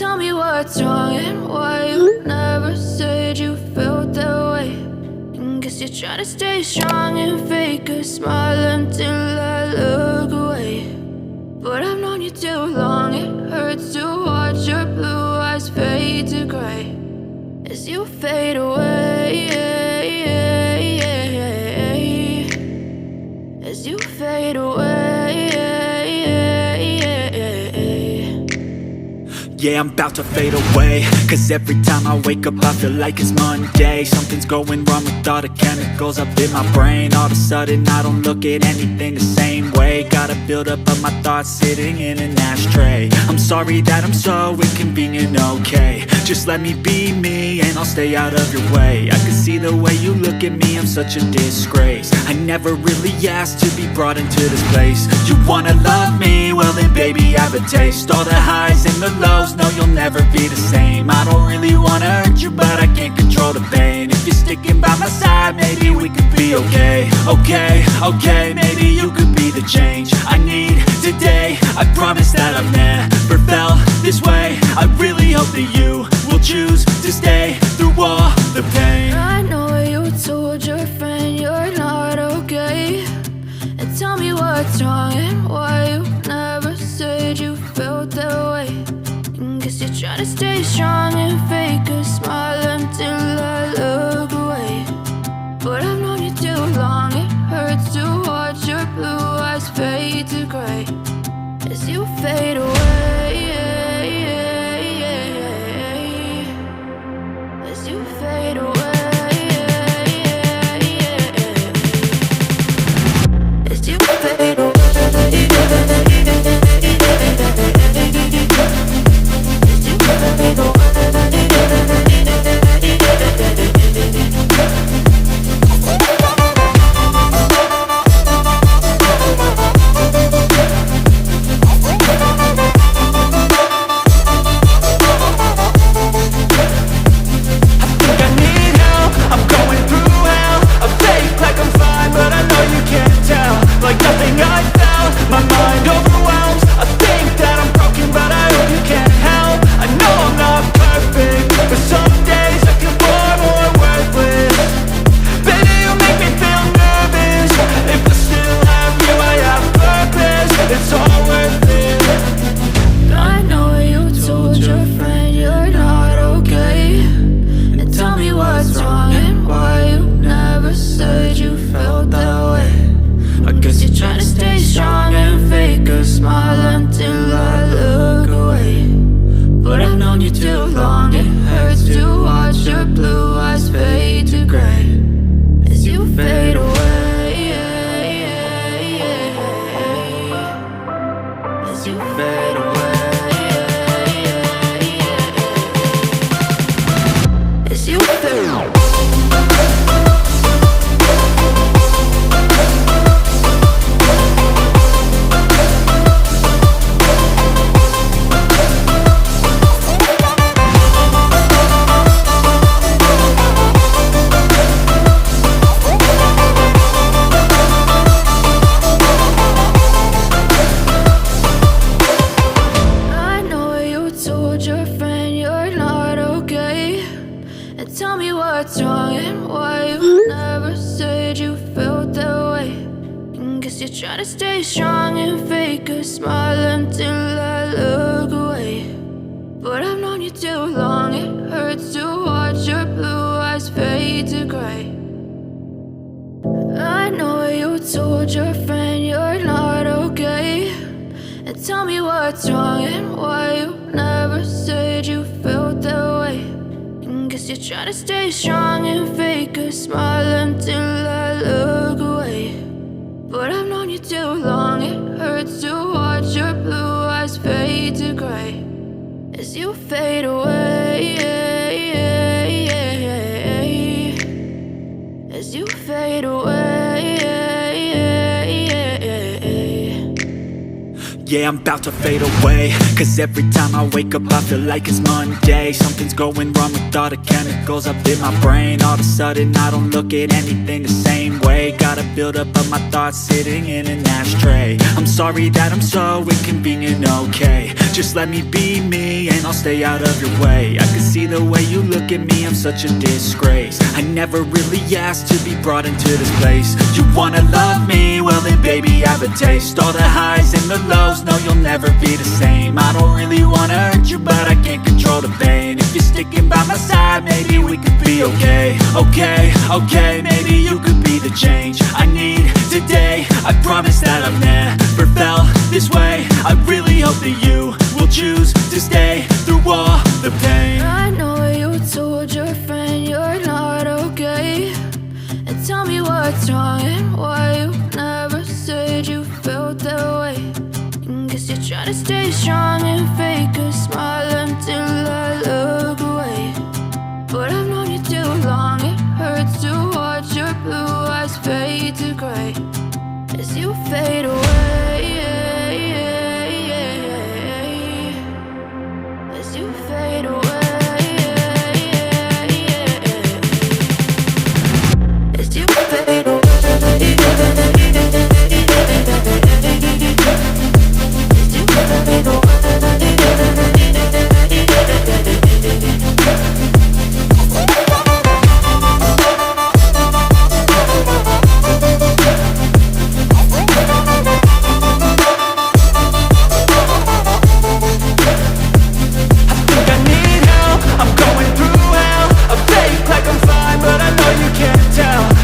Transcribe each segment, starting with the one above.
tell me what's wrong and why you never said you felt that way. And guess you're trying to stay strong and fake a smile until I look away. But I've known you too long, it hurts to watch your blue eyes fade to gray as you fade away, as you fade away. Yeah, I'm about to fade away, cause every time I wake up I feel like it's Monday. Something's going wrong with all the chemicals up in my brain. All of a sudden I don't look at anything the same way. Gotta build up of my thoughts sitting in an ashtray. I'm sorry that I'm so inconvenient, okay. Just let me be me and I'll stay out of your way. I can see the way you look at me, I'm such a disgrace. I never really asked to be brought into this place. You wanna love me? Well then baby I have a taste. All the highs and the lows, no you'll never be the same. I don't really wanna hurt you but I can't control the pain. If you're sticking by my side maybe we could be okay. Okay, maybe you could be the change I need today. I promise that I've never felt this way. I really hope that you will choose to stay through all the pain. I know you told your friend you're not okay, and tell me what's wrong and why you never said you felt that way. And guess you're trying to stay strong and fake a smile until I look away. But I've known you too long, it hurts to watch your blue eyes fade to gray as you fade away, as you fade away, as you fade away. Yeah, I'm about to fade away, cause every time I wake up I feel like it's Monday. Something's going wrong with all the chemicals up in my brain. All of a sudden I don't look at anything the same way. Gotta build up of my thoughts sitting in an ashtray. I'm sorry that I'm so inconvenient, okay. Just let me be me and and I'll stay out of your way. I can see the way you look at me, I'm such a disgrace. I never really asked to be brought into this place. You wanna love me? Well then baby I have a taste. All the highs and the lows, no you'll never be the same. I don't really wanna hurt you but I can't control the pain. If you're sticking by my side, maybe we could be okay. Okay, maybe you could be the change I need today. I promise that I've never felt this way. I really hope that you will choose to stay through all the pain. I know you told your friend you're not okay, and tell me what's wrong and why you never said you felt that way. And guess you're trying to stay strong and fake a smile until I look away. But I've known you too long, it hurts to watch your blue eyes fade to gray as you fade away. As you fade away. As you fade away. As you fade away.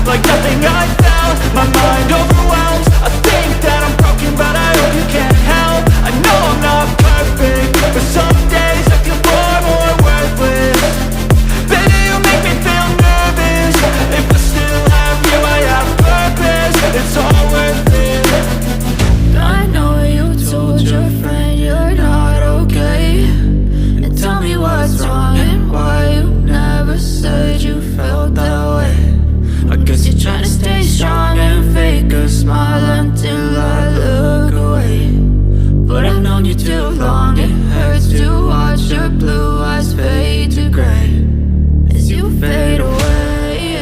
Like nothing I found, my mind overwhelms. I think that I'm broken, but I hope you can't help. I know I'm not perfect, but some days I feel far more worthless. Baby, you make me feel nervous. If I still have you, I have purpose. It's all worth it. I know you told your friend you're not okay, and tell me what's wrong and why you never said you felt that way. I guess you're trying to stay strong and fake a smile until I look away. But I've known you too long, it hurts to watch your blue eyes fade to gray as you fade away.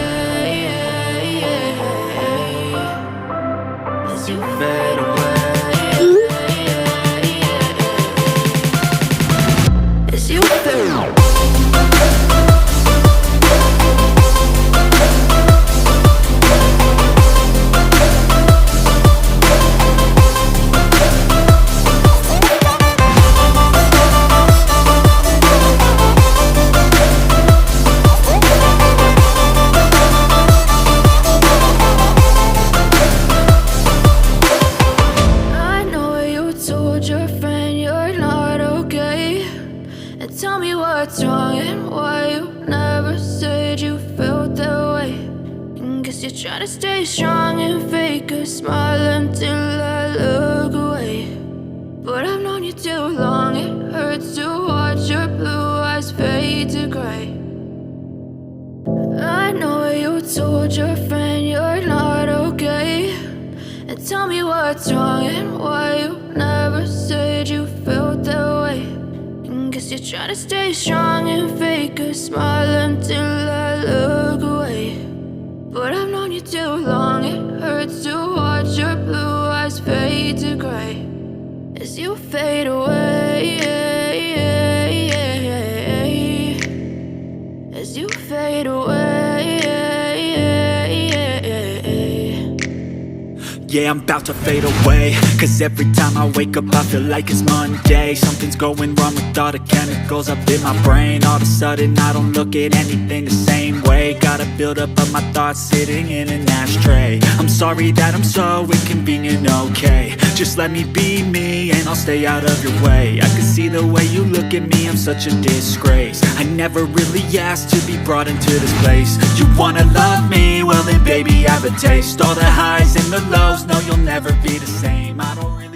As you fade away. As you fade away. What's wrong and why you never said you felt that way. And guess you're trying to stay strong and fake a smile until I look away. But I've known you too long, it hurts to watch your blue eyes fade to gray. I know you told your friend you're not okay, and tell me what's wrong and why you never said you felt that way. Guess you're trying to stay strong and fake a smile until I look away. But I've known you too long, it hurts to watch your blue eyes fade to gray as you fade away. As you fade away. Yeah, I'm about to fade away, cause every time I wake up I feel like it's Monday. Something's going wrong with all the chemicals up in my brain. All of a sudden I don't look at anything the same way. Got a buildup of my thoughts sitting in an ashtray. I'm sorry that I'm so inconvenient, okay. Just let me be me and I'll stay out of your way. I can see the way you look at me, I'm such a disgrace. I never really asked to be brought into this place. You wanna love me? Well then baby I have a taste. All the highs and the lows, no you'll never be the same. I don't really